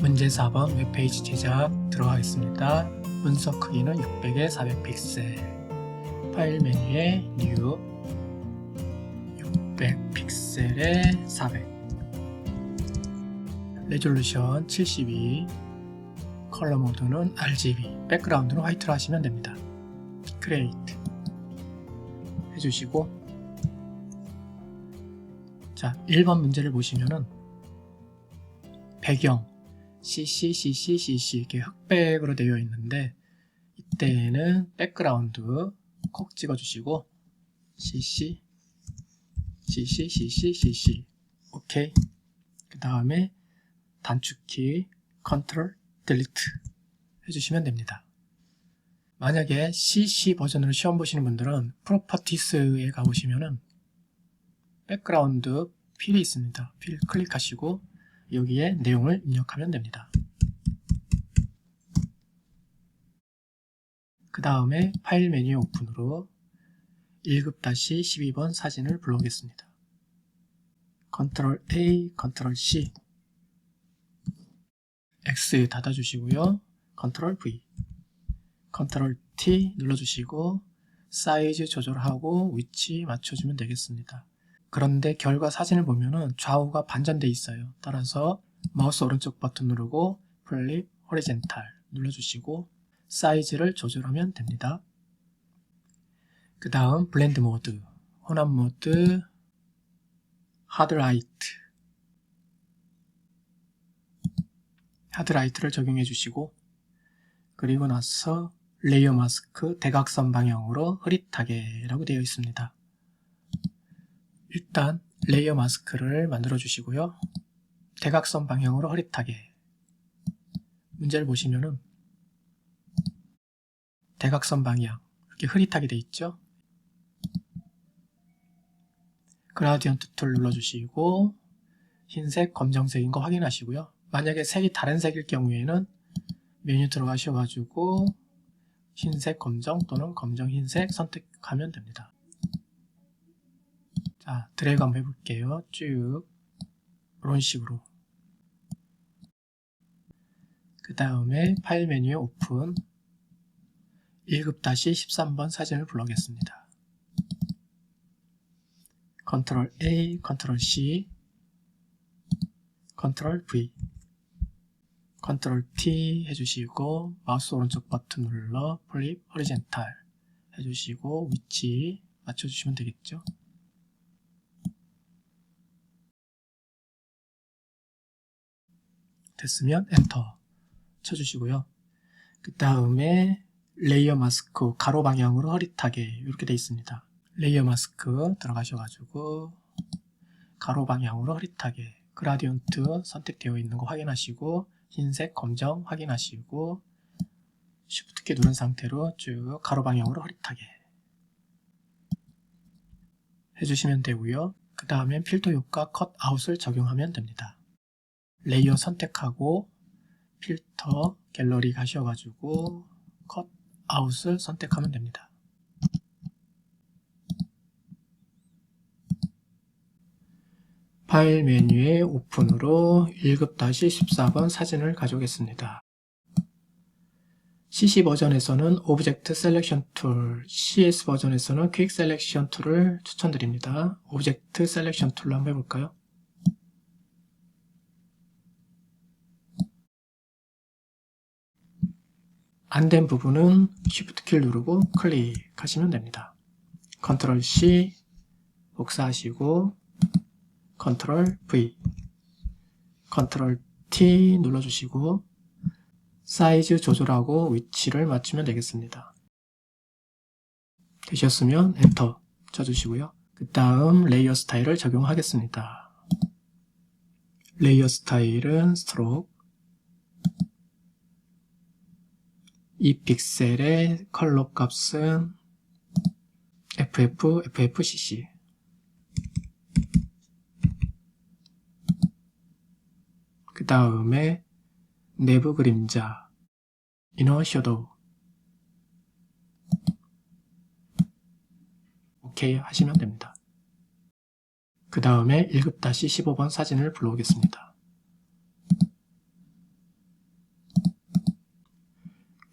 문제 4번 웹페이지 제작 들어가겠습니다. 문서 크기는 600에 400픽셀. 파일 메뉴에 New 600픽셀에 400. 레졸루션 72. 컬러 모드는 RGB. 백그라운드는 화이트로 하시면 됩니다. Create 해주시고, 자 1번 문제를 보시면은 배경 CC 이렇게 흑백으로 되어 있는데, 이때는 백그라운드 콕 찍어주시고 CC 오케이. 그 다음에 단축키 Ctrl Delete 해주시면 됩니다. 만약에 CC 버전으로 시험 보시는 분들은 프로퍼티스에 가보시면은 백그라운드 필이 있습니다. 필 클릭하시고 여기에 내용을 입력하면 됩니다. 그 다음에 파일 메뉴 오픈으로 1급-12번 사진을 불러오겠습니다. Ctrl A, Ctrl C, X 닫아주시고요. Ctrl V, Ctrl T 눌러주시고 사이즈 조절하고 위치 맞춰주면 되겠습니다. 그런데 결과 사진을 보면은 좌우가 반전되어 있어요. 따라서 마우스 오른쪽 버튼 누르고 플립 호리젠탈 눌러주시고 사이즈를 조절하면 됩니다. 그 다음 블렌드 모드, 혼합 모드, 하드라이트를 적용해 주시고, 그리고 나서 레이어 마스크 대각선 방향으로 흐릿하게 라고 되어 있습니다. 일단 레이어 마스크를 만들어 주시고요. 대각선 방향으로 흐릿하게. 문제를 보시면은 대각선 방향 이렇게 흐릿하게 되어 있죠. 그라디언트 툴 눌러주시고 흰색, 검정색인 거 확인하시고요. 만약에 색이 다른 색일 경우에는 메뉴 들어가셔가지고 흰색, 검정 또는 검정, 흰색 선택하면 됩니다. 자, 드래그 한번 해볼게요. 쭉 이런 식으로. 그 다음에 파일 메뉴에 오픈 1급-13번 사진을 불러오겠습니다. Ctrl A, Ctrl C, Ctrl V, Ctrl T 해주시고 마우스 오른쪽 버튼 눌러 플립 호리젠탈 해주시고 위치 맞춰주시면 되겠죠. 됐으면 엔터 쳐주시고요. 그 다음에 레이어 마스크 가로 방향으로 흐릿하게 이렇게 되어 있습니다. 레이어 마스크 들어가셔가지고 가로 방향으로 흐릿하게 그라디언트 선택되어 있는 거 확인하시고 흰색, 검정 확인하시고 Shift키 누른 상태로 쭉 가로 방향으로 흐릿하게 해주시면 되고요. 그 다음에 필터 효과 컷아웃을 적용하면 됩니다. 레이어 선택하고 필터 갤러리 가셔가지고 컷아웃을 선택하면 됩니다. 파일 메뉴의 오픈으로 1급-14번 사진을 가져오겠습니다. CC 버전에서는 오브젝트 셀렉션 툴, CS 버전에서는 퀵 셀렉션 툴을 추천드립니다. 오브젝트 셀렉션 툴로 한번 해볼까요? 안된 부분은 Shift 키를 누르고 클릭하시면 됩니다. Ctrl C 복사하시고 Ctrl V, Ctrl T 눌러주시고 사이즈 조절하고 위치를 맞추면 되겠습니다. 되셨으면 엔터 쳐주시고요. 그 다음 레이어 스타일을 적용하겠습니다. 레이어 스타일은 스트로크, 2픽셀의 컬러 값은 FFCC. 그 다음에 내부 그림자, 이너 섀도우 오케이 하시면 됩니다. 그 다음에 1급-15번 사진을 불러오겠습니다.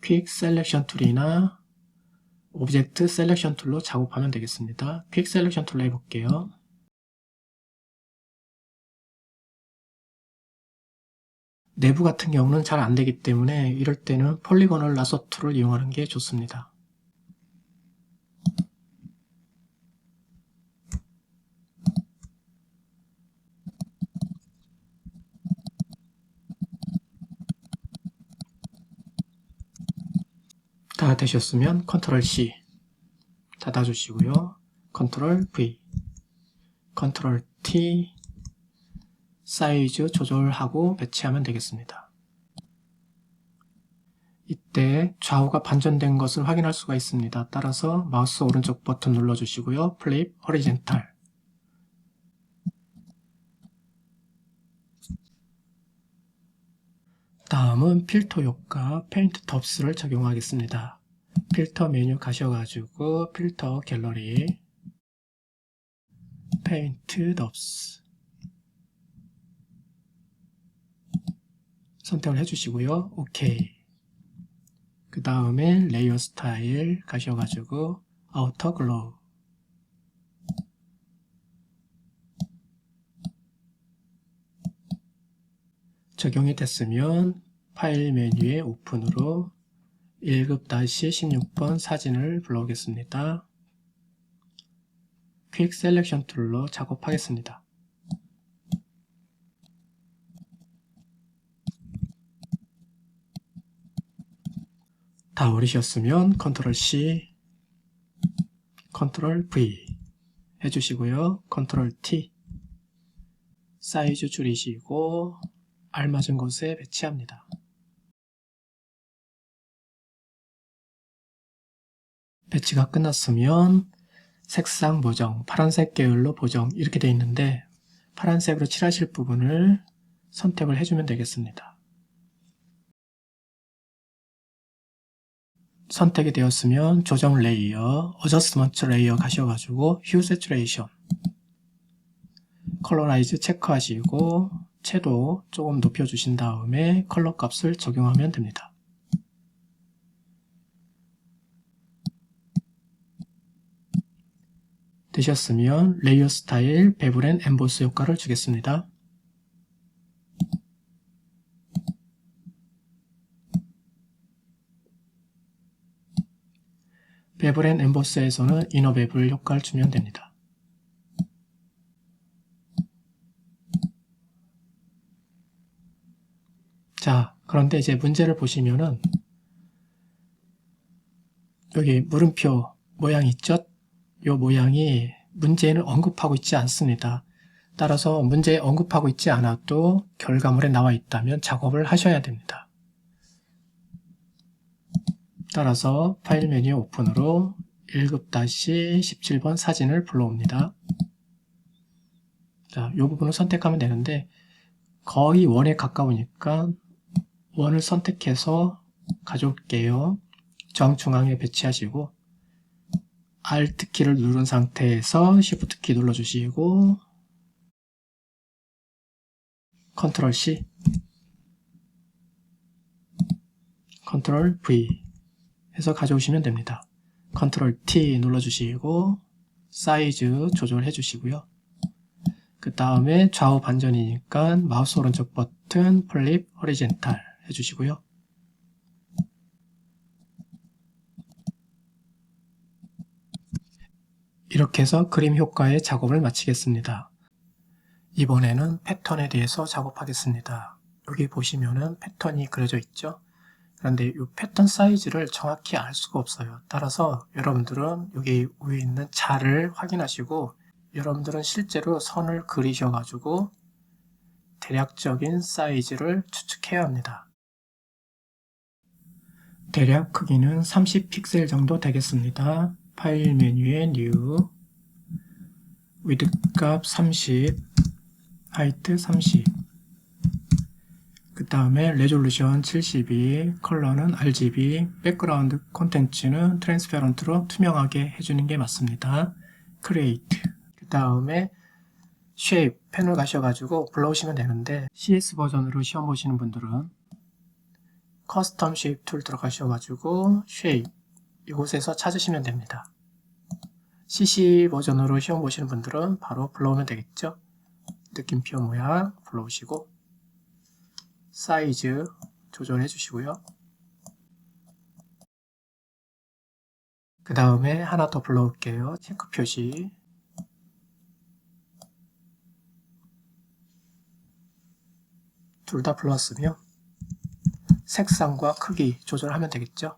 퀵 셀렉션 툴이나 오브젝트 셀렉션 툴로 작업하면 되겠습니다. 퀵 셀렉션 툴로 해볼게요. 내부 같은 경우는 잘 안되기 때문에 이럴 때는 폴리곤al 라서 툴을 이용하는 게 좋습니다. 다 되셨으면 컨트롤 C 닫아주시고요. 컨트롤 V, 컨트롤 T 사이즈 조절하고 배치하면 되겠습니다. 이때 좌우가 반전된 것을 확인할 수가 있습니다. 따라서 마우스 오른쪽 버튼 눌러주시고요. 플립 호리젠탈. 다음은 필터 효과 페인트 덥스를 적용하겠습니다. 필터 메뉴 가셔가지고 필터 갤러리 페인트 덥스 선택을 해주시고요. 오케이. 그 다음에 레이어 스타일 가셔가지고 아우터 글로우 적용이 됐으면 파일 메뉴의 오픈으로 1급-16번 사진을 불러오겠습니다. 퀵 셀렉션 툴로 작업하겠습니다. 다 오르셨으면 컨트롤 C, 컨트롤 V 해주시고요. 컨트롤 T 사이즈 줄이시고 알맞은 곳에 배치합니다. 배치가 끝났으면 색상 보정, 파란색 계열로 보정 이렇게 되어 있는데 파란색으로 칠하실 부분을 선택을 해주면 되겠습니다. 선택이 되었으면 조정 레이어, 어저스먼트 레이어 가셔가지고 휴 세츄레이션, 컬러라이즈 체크하시고 채도 조금 높여주신 다음에 컬러 값을 적용하면 됩니다. 되셨으면 레이어 스타일, 베블 앤 엠보스 효과를 주겠습니다. 베블 앤 엠보스에서는 이너 베블 효과를 주면 됩니다. 자, 그런데 이제 문제를 보시면은 여기 물음표 모양이 있죠? 이 모양이 문제에는 언급하고 있지 않습니다. 따라서 문제에 언급하고 있지 않아도 결과물에 나와 있다면 작업을 하셔야 됩니다. 따라서 파일 메뉴 오픈으로 1급-17번 사진을 불러옵니다. 자, 이 부분을 선택하면 되는데 거의 원에 가까우니까 원을 선택해서 가져올게요. 정중앙에 배치하시고 Alt 키를 누른 상태에서 Shift 키 눌러주시고 컨트롤 C, 컨트롤 V 해서 가져오시면 됩니다. 컨트롤 T 눌러주시고 사이즈 조절해 주시고요. 그 다음에 좌우 반전이니까 마우스 오른쪽 버튼 플립 호리젠탈 해주시고요. 이렇게 해서 그림 효과의 작업을 마치겠습니다. 이번에는 패턴에 대해서 작업하겠습니다. 여기 보시면은 패턴이 그려져 있죠. 그런데 이 패턴 사이즈를 정확히 알 수가 없어요. 따라서 여러분들은 여기 위에 있는 자를 확인하시고 여러분들은 실제로 선을 그리셔가지고 대략적인 사이즈를 추측해야 합니다. 대략 크기는 30픽셀 정도 되겠습니다. 파일 메뉴에 New, 위드 값 30, 하이트 30, 그 다음에 레졸루션 72, 컬러는 RGB, 백그라운드 콘텐츠는 트랜스페런트로 투명하게 해주는 게 맞습니다. 크리에이트, 그 다음에 쉐입 펜을 가셔가지고 불러오시면 되는데 CS 버전으로 시험 보시는 분들은 커스텀 쉐입 툴 들어가셔가지고 쉐입 이곳에서 찾으시면 됩니다. CC 버전으로 시험 보시는 분들은 바로 불러오면 되겠죠. 느낌표 모양 불러오시고 사이즈 조절해 주시고요. 그 다음에 하나 더 불러올게요. 체크 표시 둘 다 불러왔으며 색상과 크기 조절하면 되겠죠.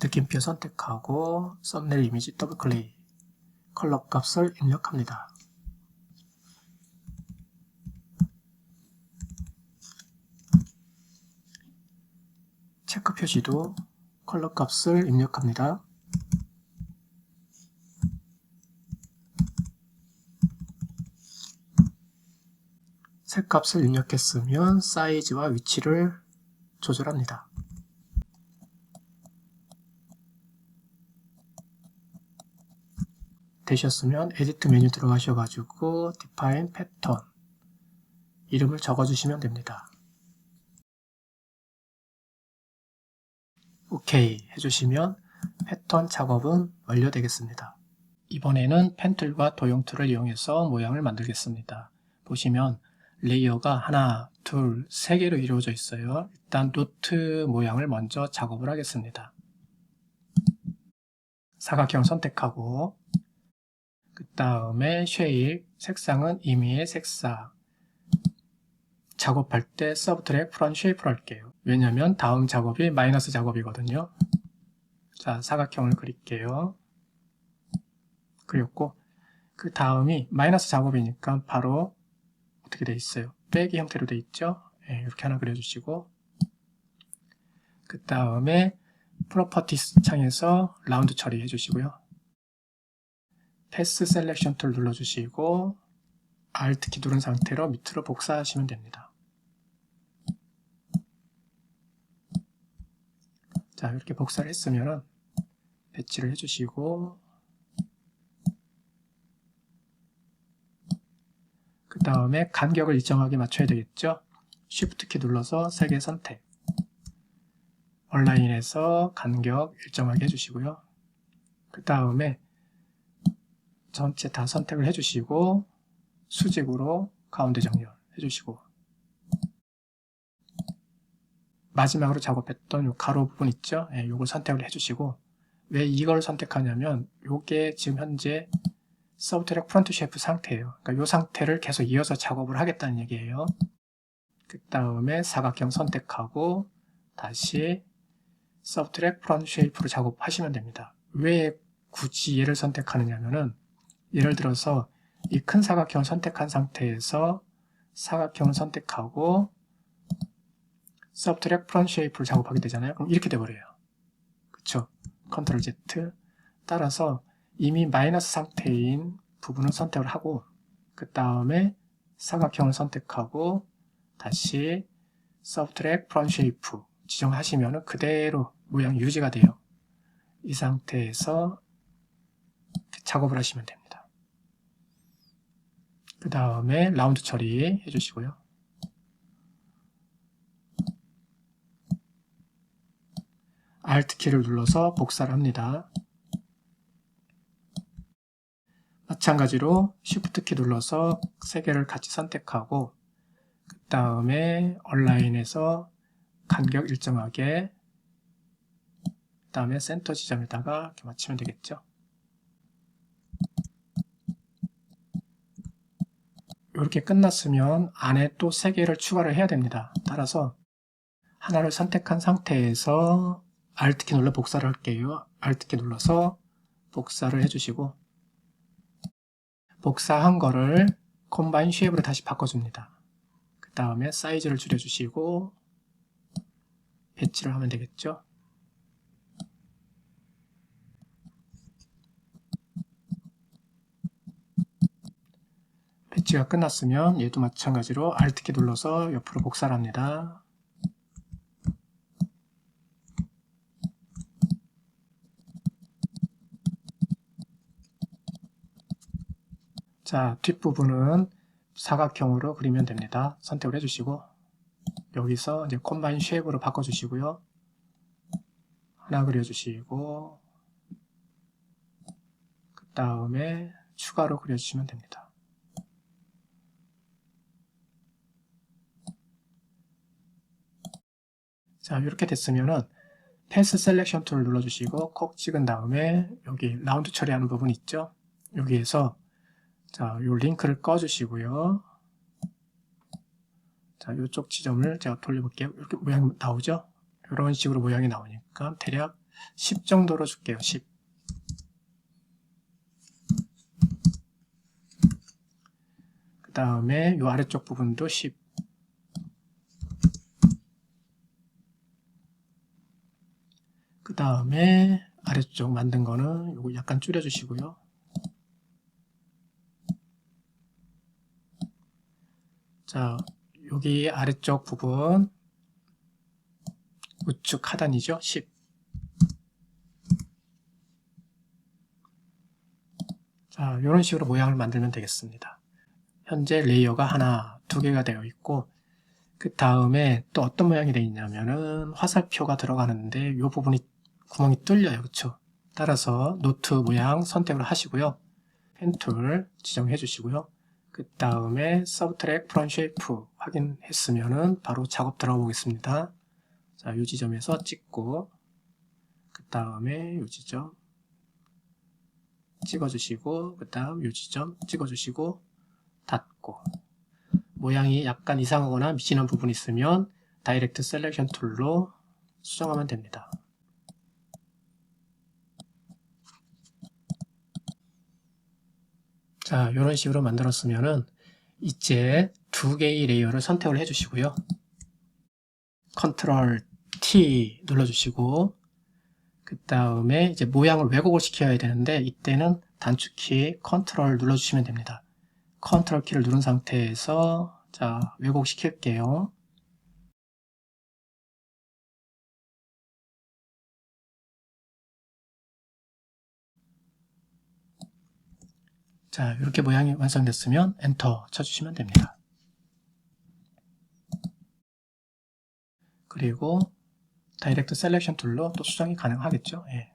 느낌표 선택하고 썸네일 이미지 더블 클릭 컬러 값을 입력합니다. 체크 표시도 컬러 값을 입력합니다. 색값을 입력했으면 사이즈와 위치를 조절합니다. 되셨으면 에디트 메뉴 들어가셔가지고 Define Pattern 이름을 적어주시면 됩니다. OK 해주시면 패턴 작업은 완료되겠습니다. 이번에는 펜 툴과 도형 툴을 이용해서 모양을 만들겠습니다. 보시면 레이어가 하나, 둘, 세 개로 이루어져 있어요. 일단 노트 모양을 먼저 작업을 하겠습니다. 사각형 선택하고 그 다음에 쉐입, 색상은 임의의 색상 작업할 때 서브트랙 프론트 쉐입으로 할게요. 왜냐면 다음 작업이 마이너스 작업이거든요. 자, 사각형을 그릴게요. 그렸고 그 다음이 마이너스 작업이니까 바로 어떻게 돼 있어요? 빼기 형태로 돼 있죠? 네, 이렇게 하나 그려주시고 그 다음에 프로퍼티스 창에서 라운드 처리해 주시고요. 패스 셀렉션 툴 눌러주시고 Alt 키 누른 상태로 밑으로 복사하시면 됩니다. 자, 이렇게 복사를 했으면 배치를 해주시고 그 다음에 간격을 일정하게 맞춰야 되겠죠? Shift 키 눌러서 3개 선택 온라인에서 간격 일정하게 해주시고요. 그 다음에 전체 다 선택을 해주시고 수직으로 가운데 정렬 해주시고 마지막으로 작업했던 요 가로 부분 있죠? 예, 요걸 선택을 해주시고 왜 이걸 선택하냐면 요게 지금 현재 서브트랙 프론트 쉐이프 상태예요. 그러니까 요 상태를 계속 이어서 작업을 하겠다는 얘기예요. 그 다음에 사각형 선택하고 다시 서브트랙 프론트 쉐이프로 작업하시면 됩니다. 왜 굳이 얘를 선택하느냐면은 예를 들어서 이 큰 사각형을 선택한 상태에서 사각형을 선택하고 서브트랙 프론트 쉐이프를 작업하게 되잖아요. 그럼 이렇게 돼버려요. 그쵸? 컨트롤 Z 따라서 이미 마이너스 상태인 부분을 선택을 하고 그 다음에 사각형을 선택하고 다시 서브트랙 프론트 쉐이프 지정하시면 그대로 모양 유지가 돼요. 이 상태에서 작업을 하시면 됩니다. 그 다음에 라운드 처리 해주시고요. Alt 키를 눌러서 복사를 합니다. 마찬가지로 Shift 키 눌러서 3개를 같이 선택하고 그 다음에 온라인에서 간격 일정하게 그 다음에 센터 지점에다가 이렇게 맞추면 되겠죠. 이렇게 끝났으면 안에 또 3개를 추가를 해야 됩니다. 따라서 하나를 선택한 상태에서 Alt 키 눌러 복사를 할게요. Alt 키 눌러서 복사를 해주시고 복사한 거를 컴바인 쉐입으로 다시 바꿔줍니다. 그 다음에 사이즈를 줄여주시고 배치를 하면 되겠죠. 배치가 끝났으면 얘도 마찬가지로 Alt 키 눌러서 옆으로 복사를 합니다. 자, 뒷부분은 사각형으로 그리면 됩니다. 선택을 해주시고 여기서 이제 컴바인 쉐입으로 바꿔주시고요. 하나 그려주시고, 그 다음에 추가로 그려주시면 됩니다. 자, 이렇게 됐으면은 패스 셀렉션 툴을 눌러주시고 콕 찍은 다음에 여기 라운드 처리하는 부분 있죠? 여기에서 자, 요 링크를 꺼주시고요. 자, 이쪽 지점을 제가 돌려볼게요. 이렇게 모양이 나오죠? 이런 식으로 모양이 나오니까 대략 10 정도로 줄게요. 10. 그 다음에 이 아래쪽 부분도 10. 그 다음에 아래쪽 만든 거는 요거 약간 줄여주시고요. 자, 여기 아래쪽 부분 우측 하단이죠? 10. 자, 이런 식으로 모양을 만들면 되겠습니다. 현재 레이어가 하나, 두 개가 되어 있고 그 다음에 또 어떤 모양이 되어 있냐면은 화살표가 들어가는데 이 부분이 구멍이 뚫려요. 그쵸? 따라서 노트 모양 선택을 하시고요. 펜툴 지정해 주시고요. 그 다음에 서브트랙 프론 쉐이프 확인했으면은 바로 작업 들어가 보겠습니다. 자, 이 지점에서 찍고 그 다음에 이 지점 찍어주시고 그 다음 이 지점 찍어주시고 닫고 모양이 약간 이상하거나 미진한 부분이 있으면 다이렉트 셀렉션 툴로 수정하면 됩니다. 자, 이런 식으로 만들었으면은 이제 두 개의 레이어를 선택을 해주시고요. 컨트롤 T 눌러주시고 그 다음에 이제 모양을 왜곡을 시켜야 되는데 이때는 단축키 컨트롤 눌러주시면 됩니다. 컨트롤 키를 누른 상태에서 자, 왜곡 시킬게요. 자, 이렇게 모양이 완성됐으면 엔터 쳐주시면 됩니다. 그리고 다이렉트 셀렉션 툴로 또 수정이 가능하겠죠. 예.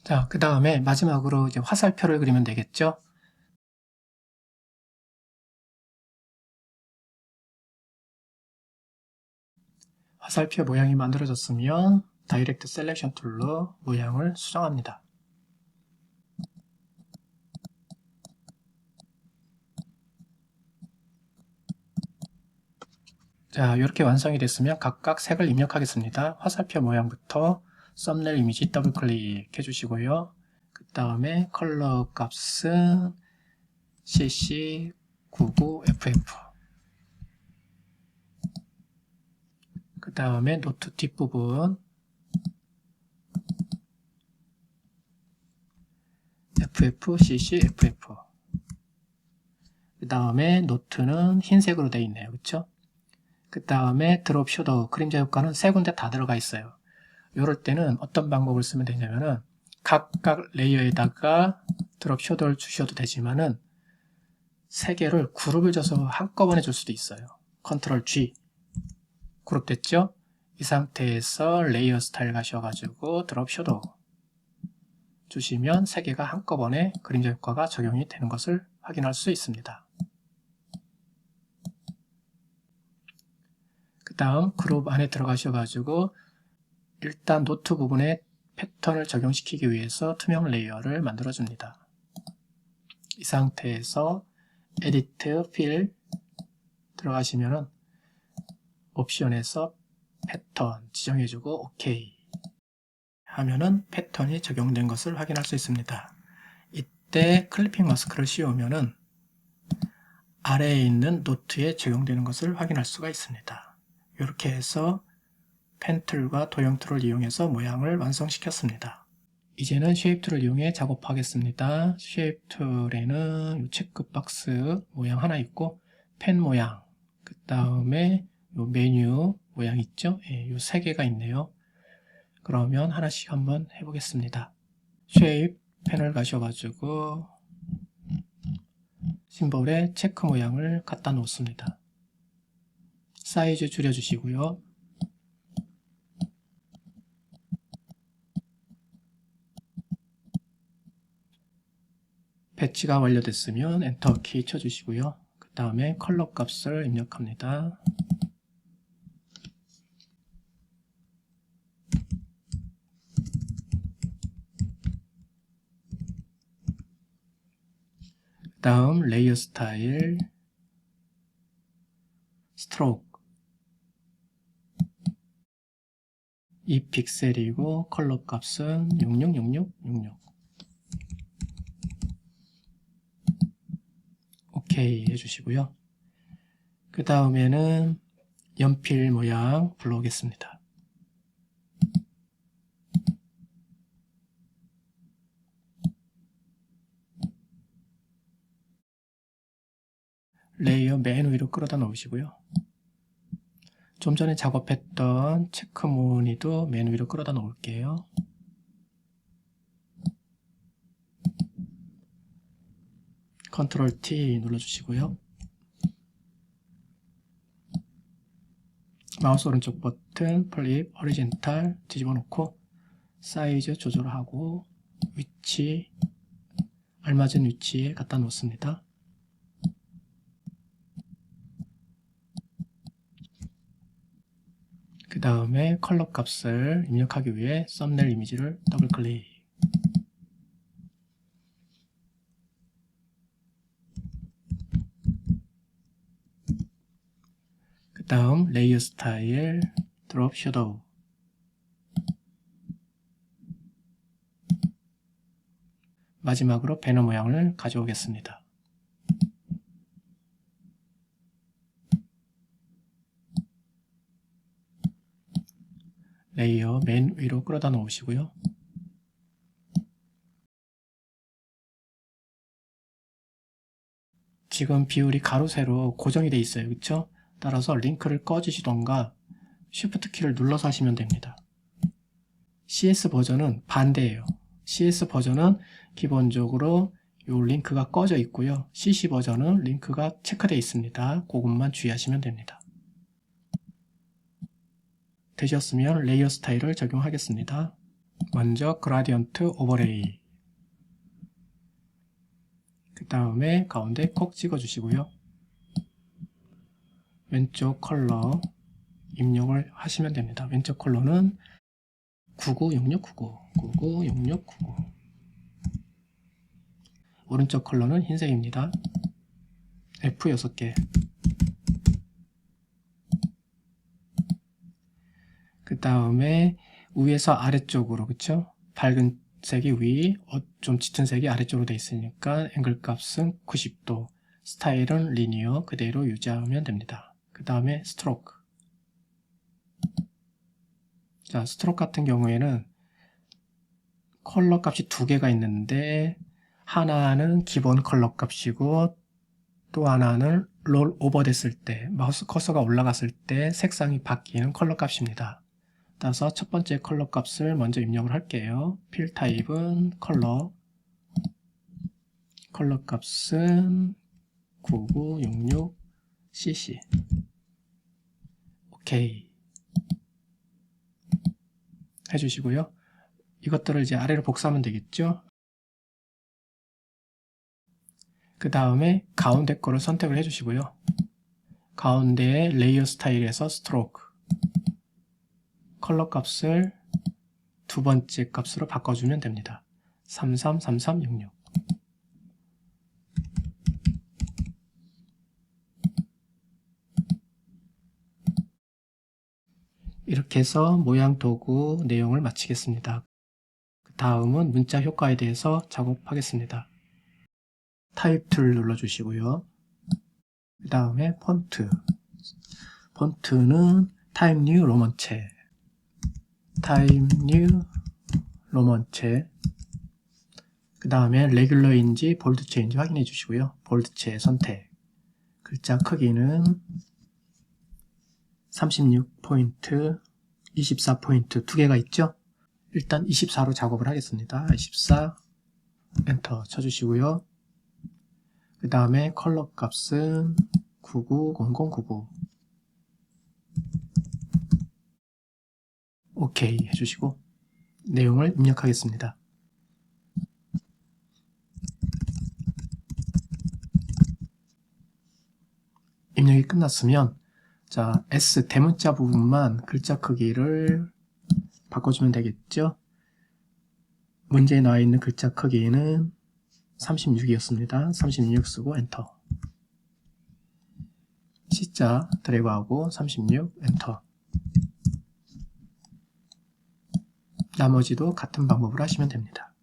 자, 그 다음에 마지막으로 이제 화살표를 그리면 되겠죠. 화살표 모양이 만들어졌으면 다이렉트 셀렉션 툴로 모양을 수정합니다. 자, 이렇게 완성이 됐으면 각각 색을 입력하겠습니다. 화살표 모양부터 썸네일 이미지 더블 클릭 해주시고요. 그 다음에 컬러 값은 CC99FF. 그 다음에 노트 뒷부분 FFCCFF. 그 다음에 노트는 흰색으로 되어 있네요. 그쵸? 그 다음에 드롭 섀도우 그림자 효과는 세 군데 다 들어가 있어요. 이럴 때는 어떤 방법을 쓰면 되냐면은 각각 레이어에다가 드롭 섀도우를 주셔도 되지만은 세 개를 그룹을 줘서 한꺼번에 줄 수도 있어요. 컨트롤 G 그룹 됐죠? 이 상태에서 레이어 스타일 가셔가지고 드롭 섀도우 주시면 세 개가 한꺼번에 그림자 효과가 적용이 되는 것을 확인할 수 있습니다. 그 다음 그룹 안에 들어가셔가지고 일단 노트 부분에 패턴을 적용시키기 위해서 투명 레이어를 만들어줍니다. 이 상태에서 에디트 필 들어가시면은 옵션에서 패턴 지정해주고 OK 하면은 패턴이 적용된 것을 확인할 수 있습니다. 이때 클리핑 마스크를 씌우면은 아래에 있는 노트에 적용되는 것을 확인할 수가 있습니다. 이렇게 해서 펜 툴과 도형 툴을 이용해서 모양을 완성시켰습니다. 이제는 쉐입 툴을 이용해 작업하겠습니다. 쉐입 툴에는 이 체크박스 모양 하나 있고 펜 모양, 그 다음에 이 메뉴 모양 있죠? 이 세 개가 있네요. 그러면 하나씩 한번 해보겠습니다. 쉐입 펜을 가셔가지고 심볼에 체크 모양을 갖다 놓습니다. 사이즈 줄여주시고요. 배치가 완료됐으면 엔터 키 쳐주시고요. 그 다음에 컬러 값을 입력합니다. 그 다음 레이어 스타일, 스트로크, 이 픽셀이고 컬러 값은 666666. 오케이 해주시고요. 그 다음에는 연필 모양 불러오겠습니다. 레이어 맨 위로 끌어다 놓으시고요. 좀 전에 작업했던 체크 무늬도 맨 위로 끌어다 놓을게요. 컨트롤 T 눌러주시고요. 마우스 오른쪽 버튼 플립 허리젠탈 뒤집어 놓고 사이즈 조절하고 위치 알맞은 위치에 갖다 놓습니다. 그 다음에 컬러 값을 입력하기 위해 썸네일 이미지를 더블 클릭. 그 다음 레이어 스타일 드롭 섀도우. 마지막으로 배너 모양을 가져오겠습니다. 레이어 맨 위로 끌어다 놓으시고요. 지금 비율이 가로 세로 고정이 되어 있어요. 그쵸? 따라서 링크를 꺼주시던가 Shift 키를 눌러서 하시면 됩니다. CS 버전은 반대예요. CS 버전은 기본적으로 이 링크가 꺼져 있고요. CC 버전은 링크가 체크되어 있습니다. 그것만 주의하시면 됩니다. 되셨으면 레이어 스타일을 적용하겠습니다. 먼저 그라디언트 오버레이, 그 다음에 가운데 콕 찍어 주시고요. 왼쪽 컬러 입력을 하시면 됩니다. 왼쪽 컬러는 996699, 996699. 오른쪽 컬러는 흰색입니다. F6개. 그 다음에 위에서 아래쪽으로, 그쵸? 밝은 색이 위, 좀 짙은 색이 아래쪽으로 되어 있으니까 앵글 값은 90도, 스타일은 리니어 그대로 유지하면 됩니다. 그 다음에 스트로크. 자, 스트로크 같은 경우에는 컬러 값이 두 개가 있는데 하나는 기본 컬러 값이고 또 하나는 롤 오버 됐을 때, 마우스 커서가 올라갔을 때 색상이 바뀌는 컬러 값입니다. 따라서 첫 번째 컬러 값을 먼저 입력을 할게요. 필 타입은 컬러, 컬러 값은 9966cc. 오케이 해주시고요. 이것들을 이제 아래로 복사하면 되겠죠. 그 다음에 가운데 거를 선택을 해주시고요. 가운데에 레이어 스타일에서 스트로크, 컬러 값을 두 번째 값으로 바꿔주면 됩니다. 333366. 이렇게 해서 모양 도구 내용을 마치겠습니다. 그 다음은 문자 효과에 대해서 작업하겠습니다. 타입 툴 눌러주시고요. 그 다음에 폰트. 폰트는 타입 뉴 로먼체. 타입 뉴 로먼체. 그 다음에 레귤러인지 볼드체인지 확인해 주시고요. 볼드체 선택. 글자 크기는 36포인트, 24포인트 두 개가 있죠? 일단 24로 작업을 하겠습니다. 24 엔터 쳐주시고요. 그 그 다음에 컬러 값은 990099 오케이 해주시고 내용을 입력하겠습니다. 입력이 끝났으면 자 S 대문자 부분만 글자 크기를 바꿔주면 되겠죠. 문제에 나와 있는 글자 크기는 36이었습니다. 36 쓰고 엔터. C자 드래그하고 36 엔터. 나머지도 같은 방법으로 하시면 됩니다.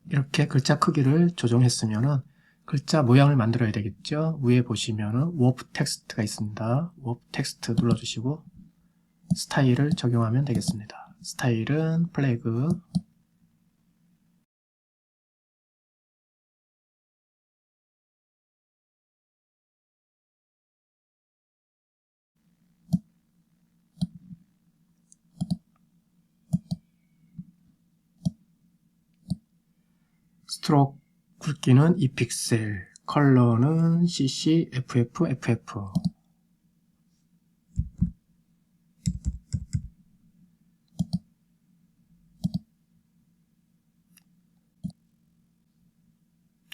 이렇게 글자 크기를 조정했으면은 글자 모양을 만들어야 되겠죠. 위에 보시면은 워프 텍스트가 있습니다. 워프 텍스트 눌러주시고 스타일을 적용하면 되겠습니다. 스타일은 플래그, 스트로크 굵기는 2픽셀, 컬러는 CC, FF, FF.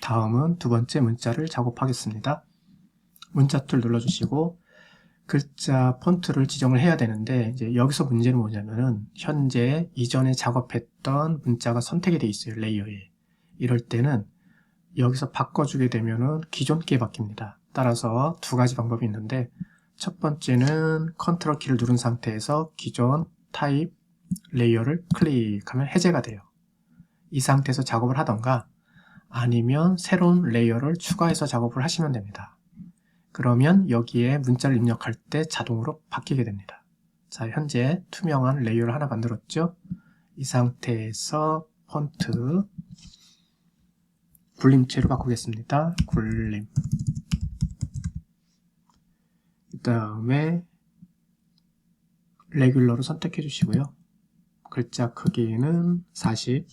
다음은 두 번째 문자를 작업하겠습니다. 문자 툴 눌러주시고 글자 폰트를 지정을 해야 되는데 이제 여기서 문제는 뭐냐면은 현재 이전에 작업했던 문자가 선택이 되어 있어요. 레이어에. 이럴 때는 여기서 바꿔주게 되면은 기존 게 바뀝니다. 따라서 두 가지 방법이 있는데 첫 번째는 컨트롤 키를 누른 상태에서 기존 타입 레이어를 클릭하면 해제가 돼요. 이 상태에서 작업을 하던가 아니면 새로운 레이어를 추가해서 작업을 하시면 됩니다. 그러면 여기에 문자를 입력할 때 자동으로 바뀌게 됩니다. 자, 현재 투명한 레이어를 하나 만들었죠? 이 상태에서 폰트 굴림체로 바꾸겠습니다. 굴림. 그 다음에 레귤러로 선택해 주시고요. 글자 크기는 40.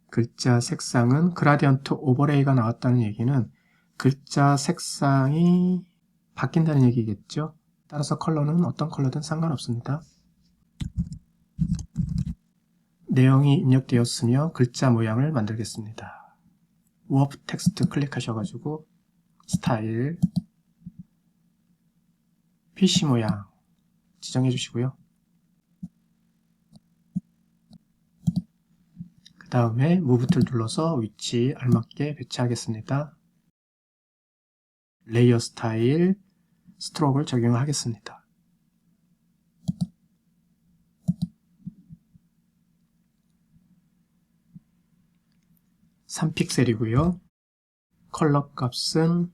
글자 색상은 그라디언트 오버레이가 나왔다는 얘기는 글자 색상이 바뀐다는 얘기겠죠. 따라서 컬러는 어떤 컬러든 상관없습니다. 내용이 입력되었으며 글자 모양을 만들겠습니다. 워프 텍스트 클릭하셔가지고 스타일, PC 모양 지정해 주시고요. 그 다음에 무브 툴 눌러서 위치 알맞게 배치하겠습니다. 레이어 스타일, 스트로크를 적용하겠습니다. (3픽셀이고요) 컬러 값은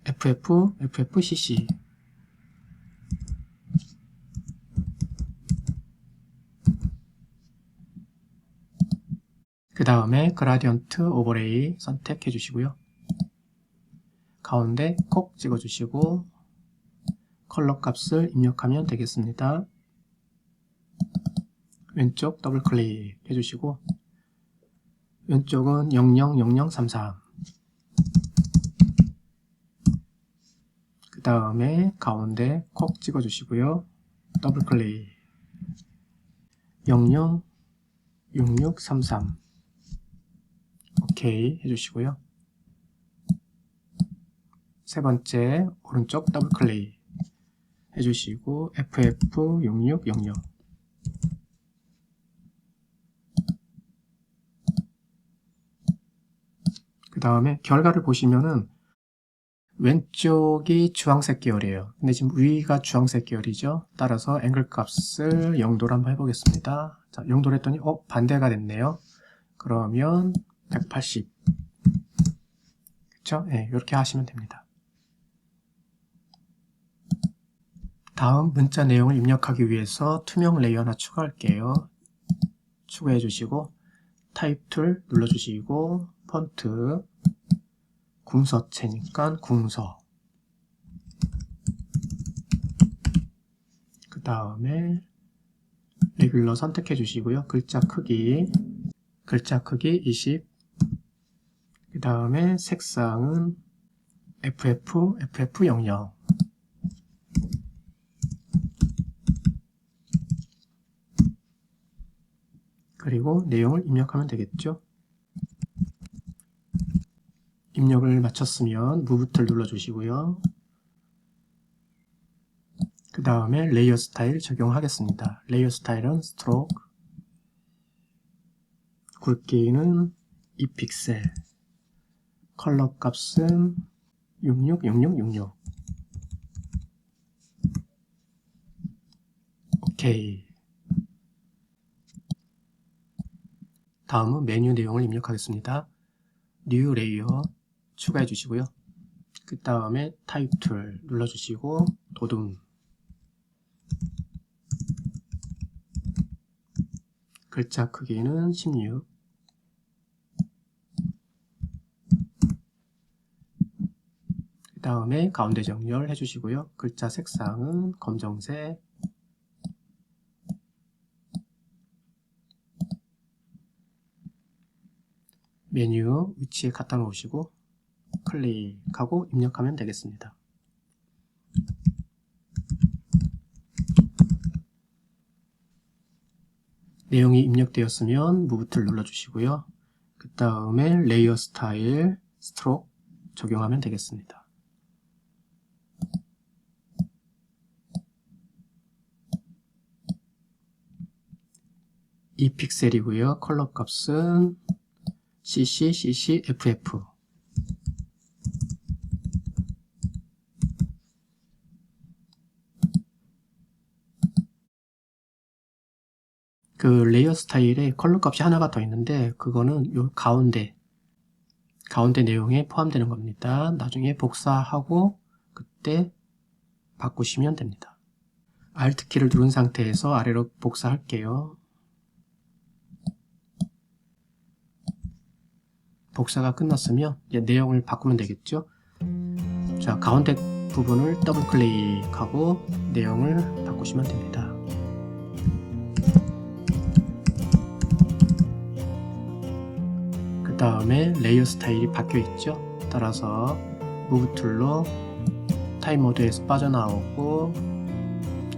FF, FFCC. 그 다음에 그라디언트 오버레이 선택해 주시고요. 가운데 콕 찍어 주시고 컬러 값을 입력하면 되겠습니다. 왼쪽 더블 클릭 해주시고 왼쪽은 000033. 그 다음에 가운데 콕 찍어 주시고요. 더블 클릭 006633. 오케이 해주시고요. 세 번째 오른쪽 더블 클릭 해주시고 FF6600. 그 다음에 결과를 보시면은 왼쪽이 주황색 계열이에요. 근데 지금 위가 주황색 계열이죠. 따라서 앵글 값을 0도로 한번 해보겠습니다. 자, 0도로 했더니 반대가 됐네요. 그러면 180. 그쵸? 네, 이렇게 하시면 됩니다. 다음 문자 내용을 입력하기 위해서 투명 레이어 하나 추가할게요. 추가해 주시고 타입 툴 눌러주시고 폰트 궁서체니까 궁서. 다음에 레귤러 선택해 주시고요. 글자 크기 20, 그 다음에 색상은 FF00. 그리고 내용을 입력하면 되겠죠. 입력을 마쳤으면 무브 툴 눌러주시고요. 그 다음에 레이어 스타일 적용하겠습니다. 레이어 스타일은 스트로크, 굵기는 2픽셀, 컬러 값은 666666. 오케이. 다음은 메뉴 내용을 입력하겠습니다. 뉴 레이어 추가해 주시고요. 그 다음에 타입 툴 눌러주시고 도둠, 글자 크기는 16, 그 다음에 가운데 정렬 해주시고요. 글자 색상은 검정색, 메뉴 위치에 갖다 놓으시고 클릭하고 입력하면 되겠습니다. 내용이 입력되었으면 무브 툴 눌러주시고요. 그 다음에 레이어 스타일 스트로크 적용하면 되겠습니다. 이 픽셀이고요. 컬러 값은 CC, FF. 그 레이어 스타일에 컬러 값이 하나가 더 있는데 그거는 요 가운데 내용에 포함되는 겁니다. 나중에 복사하고 그때 바꾸시면 됩니다. Alt 키를 누른 상태에서 아래로 복사할게요. 복사가 끝났으면 이제 내용을 바꾸면 되겠죠. 자, 가운데 부분을 더블 클릭하고 내용을 바꾸시면 됩니다. 그 다음에 레이어 스타일이 바뀌어 있죠. 따라서 무브 툴로 타입 모드에서 빠져나오고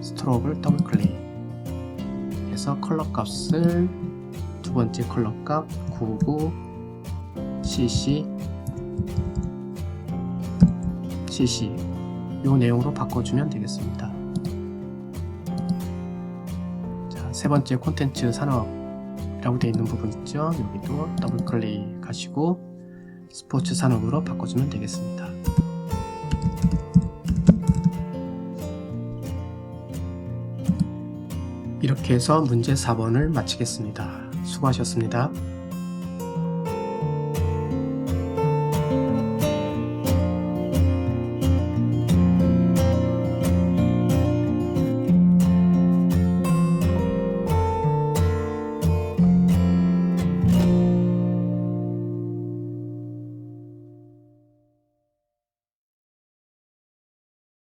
스트로크를 더블 클릭 해서 컬러 값을 두 번째 컬러 값 99 CC 이 내용으로 바꿔주면 되겠습니다. 자, 세 번째 콘텐츠 산업이라고 되어 있는 부분 있죠. 여기도 더블 클릭하시고 스포츠 산업으로 바꿔주면 되겠습니다. 이렇게 해서 문제 4번을 마치겠습니다. 수고하셨습니다.